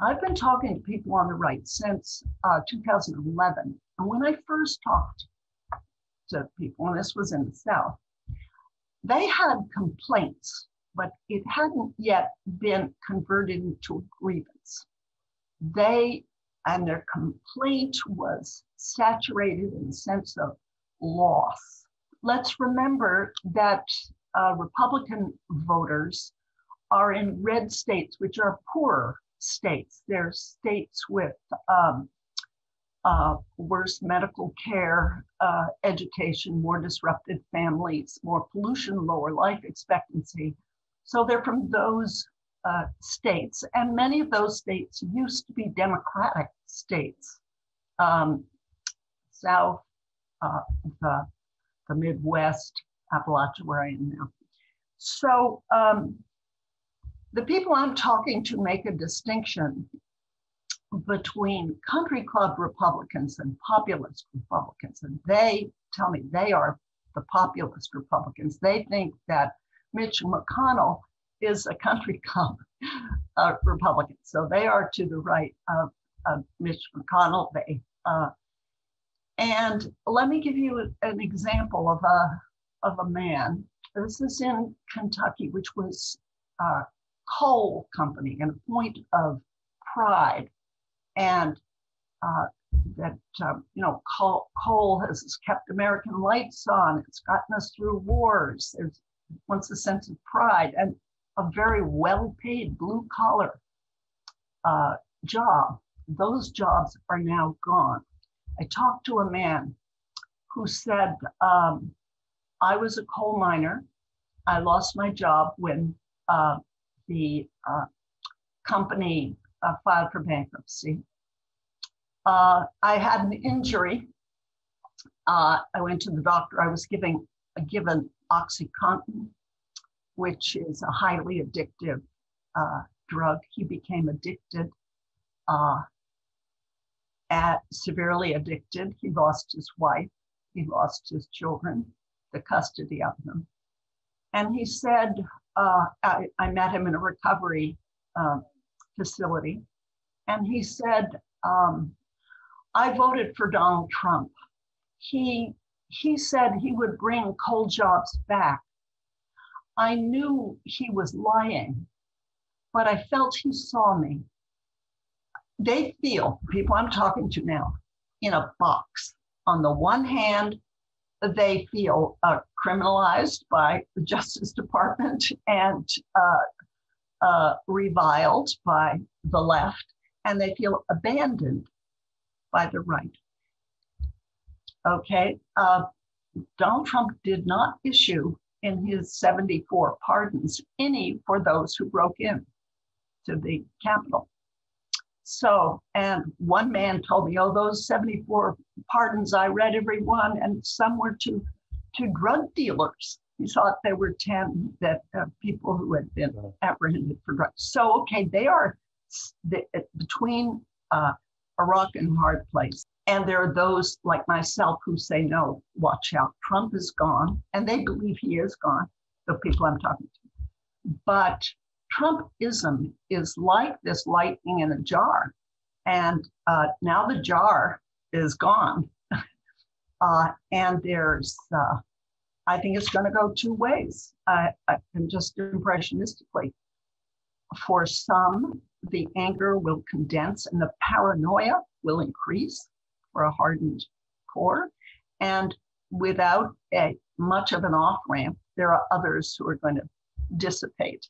I've been talking to people on the right since 2011. And when I first talked to people, and this was in the South, they had complaints, but it hadn't yet been converted into a grievance. Their complaint was saturated in the sense of loss. Let's remember that Republican voters are in red states, which are poorer states. They're states with worse medical care, education, more disrupted families, more pollution, lower life expectancy. So they're from those states, and many of those states used to be Democratic states. South, the Midwest, Appalachia, where I am now. So the people I'm talking to make a distinction between country club Republicans and populist Republicans. And they tell me they are the populist Republicans. They think that Mitch McConnell is a country club Republican. So they are to the right of Mitch McConnell. And let me give you an example of a man. This is in Kentucky, which was a coal company and a point of pride. And coal has kept American lights on. It's gotten us through wars. There's once a sense of pride and a very well-paid blue-collar job. Those jobs are now gone. I talked to a man who said, I was a coal miner. I lost my job when the company filed for bankruptcy. I had an injury. I went to the doctor. I was given OxyContin, which is a highly addictive drug. He became addicted, severely addicted. He lost his wife. He lost his children, the custody of them. And he said, I met him in a recovery facility. And he said, I voted for Donald Trump. He said he would bring coal jobs back. I knew he was lying, but I felt he saw me. They feel, people I'm talking to now, in a box. On the one hand, they feel criminalized by the Justice Department and reviled by the left, and they feel abandoned by the right. Okay, Donald Trump did not issue in his 74 pardons any for those who broke in to the Capitol. So, and one man told me, oh, those 74 pardons, I read every one, and some were to drug dealers. He thought there were 10 that people who had been apprehended for drugs. So, okay, they are between a rock and hard place. And there are those like myself who say, no, watch out, Trump is gone. And they believe he is gone, the people I'm talking to. But Trumpism is like this lightning in a jar. And now the jar is gone. And there's, I think it's going to go two ways. And just impressionistically, for some, the anger will condense and the paranoia will increase for a hardened core. And without much of an off-ramp, there are others who are going to dissipate.